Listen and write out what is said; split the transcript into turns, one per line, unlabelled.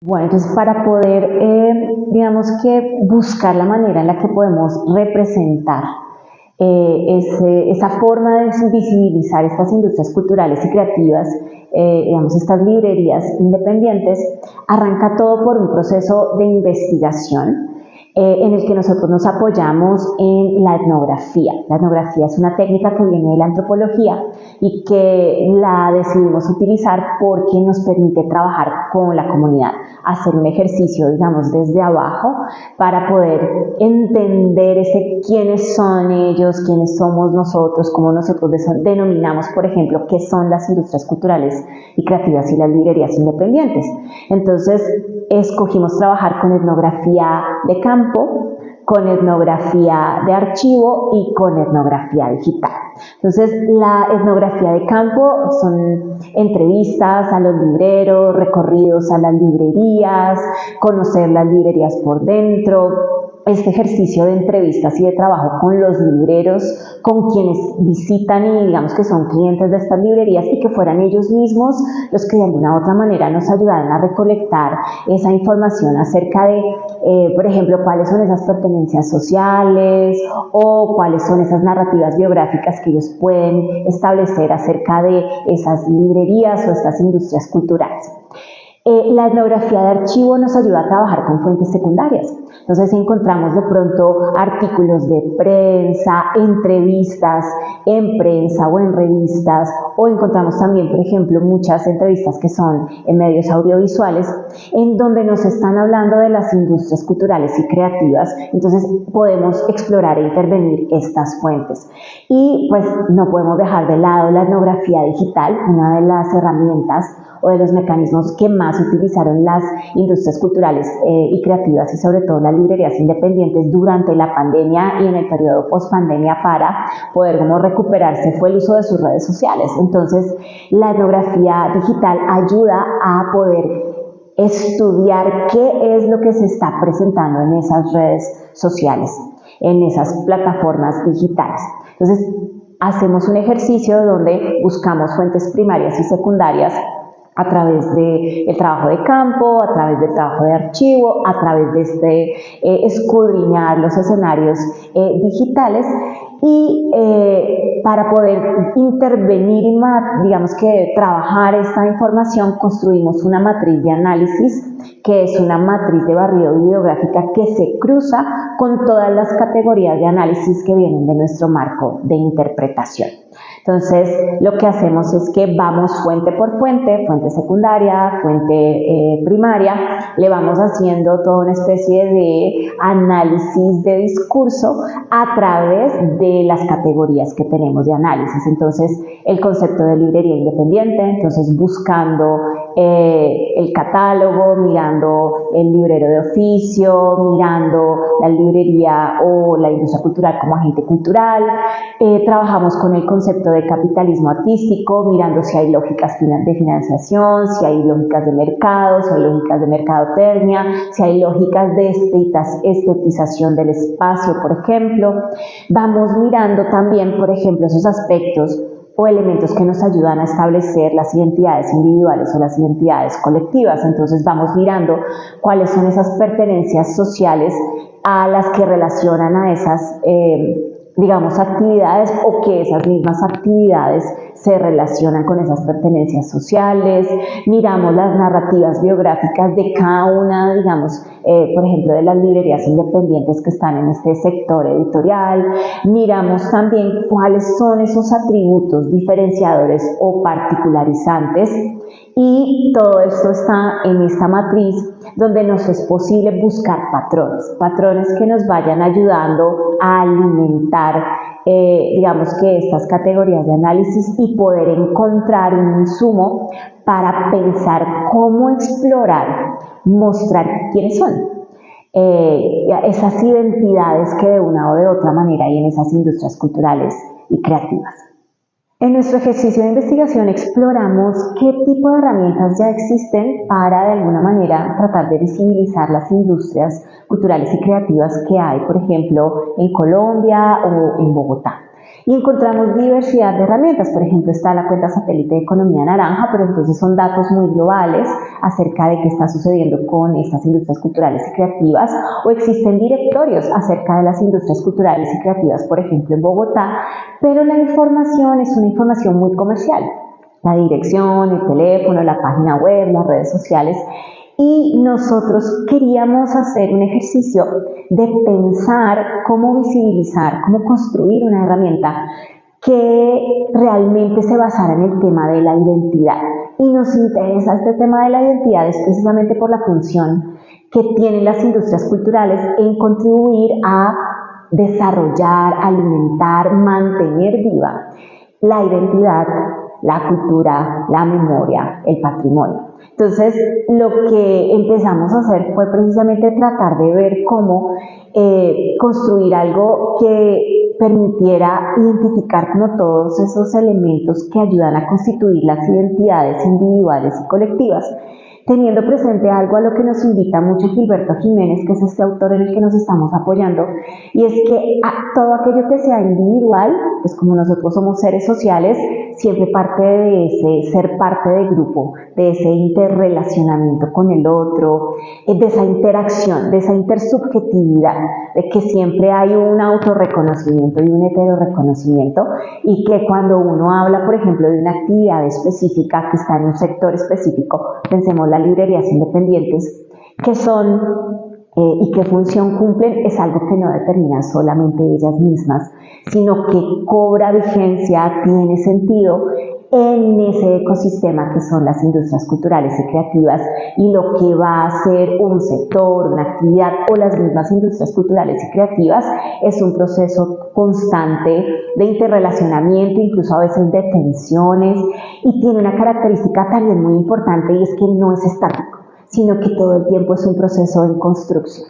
Bueno, entonces para poder, digamos que buscar la manera en la que podemos representar esa forma de visibilizar estas industrias culturales y creativas, digamos estas librerías independientes, arranca todo por un proceso de investigación en el que nosotros nos apoyamos en la etnografía. La etnografía es una técnica que viene de la antropología y que la decidimos utilizar porque nos permite trabajar con la comunidad, hacer un ejercicio, digamos, desde abajo para poder entender quiénes son ellos, quiénes somos nosotros, cómo nosotros denominamos, por ejemplo, qué son las industrias culturales y creativas y las librerías independientes. Entonces, escogimos trabajar con etnografía de campo, con etnografía de archivo y con etnografía digital. Entonces, la etnografía de campo son entrevistas a los libreros, recorridos a las librerías, conocer las librerías por dentro, este ejercicio de entrevistas y de trabajo con los libreros, con quienes visitan y digamos que son clientes de estas librerías y que fueran ellos mismos los que de alguna u otra manera nos ayudaran a recolectar esa información acerca de, por ejemplo, cuáles son esas pertenencias sociales o cuáles son esas narrativas biográficas que ellos pueden establecer acerca de esas librerías o estas industrias culturales. La etnografía de archivo nos ayuda a trabajar con fuentes secundarias. Entonces, si encontramos de pronto artículos de prensa, entrevistas en prensa o en revistas, o encontramos también, por ejemplo, muchas entrevistas que son en medios audiovisuales, en donde nos están hablando de las industrias culturales y creativas, entonces podemos explorar e intervenir estas fuentes. Y pues no podemos dejar de lado la etnografía digital, una de las herramientas o de los mecanismos que más utilizaron las industrias culturales y creativas y sobre todo las librerías independientes durante la pandemia y en el periodo post-pandemia para poder como recuperarse fue el uso de sus redes sociales. Entonces, la etnografía digital ayuda a poder estudiar qué es lo que se está presentando en esas redes sociales, en esas plataformas digitales. Entonces, hacemos un ejercicio donde buscamos fuentes primarias y secundarias a través del trabajo de campo, a través del trabajo de archivo, a través de escudriñar los escenarios digitales y para poder intervenir y digamos que trabajar esta información construimos una matriz de análisis que es una matriz de barrido bibliográfica que se cruza con todas las categorías de análisis que vienen de nuestro marco de interpretación. Entonces, lo que hacemos es que vamos fuente por fuente, fuente secundaria, fuente primaria, le vamos haciendo toda una especie de análisis de discurso a través de las categorías que tenemos de análisis. Entonces, el concepto de librería independiente, entonces buscando el catálogo, mirando el librero de oficio, mirando la librería o la industria cultural como agente cultural. Trabajamos con el concepto de capitalismo artístico, mirando si hay lógicas de financiación, si hay lógicas de mercado, si hay lógicas de mercadotecnia, si hay lógicas de estetización del espacio, por ejemplo. Vamos mirando también, por ejemplo, esos aspectos o elementos que nos ayudan a establecer las identidades individuales o las identidades colectivas. Entonces vamos mirando cuáles son esas pertenencias sociales a las que relacionan a esas digamos, actividades o que esas mismas actividades se relacionan con esas pertenencias sociales. Miramos las narrativas biográficas de cada una, digamos, por ejemplo, de las librerías independientes que están en este sector editorial. Miramos también cuáles son esos atributos diferenciadores o particularizantes y todo esto está en esta matriz donde nos es posible buscar patrones que nos vayan ayudando a alimentar, digamos que estas categorías de análisis y poder encontrar un insumo para pensar cómo explorar, mostrar quiénes son. Esas identidades que de una o de otra manera hay en esas industrias culturales y creativas. En nuestro ejercicio de investigación exploramos qué tipo de herramientas ya existen para de alguna manera tratar de visibilizar las industrias culturales y creativas que hay, por ejemplo, en Colombia o en Bogotá. Y encontramos diversidad de herramientas. Por ejemplo, está la cuenta satélite de Economía Naranja, pero entonces son datos muy globales acerca de qué está sucediendo con estas industrias culturales y creativas, o existen directorios acerca de las industrias culturales y creativas, por ejemplo, en Bogotá, pero la información es una información muy comercial. La dirección, el teléfono, la página web, las redes sociales. Y nosotros queríamos hacer un ejercicio de pensar cómo visibilizar, cómo construir una herramienta que realmente se basara en el tema de la identidad. Y nos interesa este tema de la identidad es precisamente por la función que tienen las industrias culturales en contribuir a desarrollar, alimentar, mantener viva la identidad, la cultura, la memoria, el patrimonio. Entonces, lo que empezamos a hacer fue precisamente tratar de ver cómo construir algo que permitiera identificar como todos esos elementos que ayudan a constituir las identidades individuales y colectivas, teniendo presente algo a lo que nos invita mucho Gilberto Jiménez, que es este autor en el que nos estamos apoyando, y es que todo aquello que sea individual, pues como nosotros somos seres sociales, siempre parte de ese ser parte de grupo, de ese interrelacionamiento con el otro, de esa interacción, de esa intersubjetividad, de que siempre hay un autorreconocimiento y un heterorreconocimiento, y que cuando uno habla, por ejemplo, de una actividad específica que está en un sector específico, pensemos las librerías independientes, que son y qué función cumplen, es algo que no determinan solamente ellas mismas, sino que cobra vigencia, tiene sentido en ese ecosistema que son las industrias culturales y creativas, y lo que va a ser un sector, una actividad o las mismas industrias culturales y creativas es un proceso constante de interrelacionamiento, incluso a veces de tensiones, y tiene una característica también muy importante, y es que no es estático, sino que todo el tiempo es un proceso en construcción.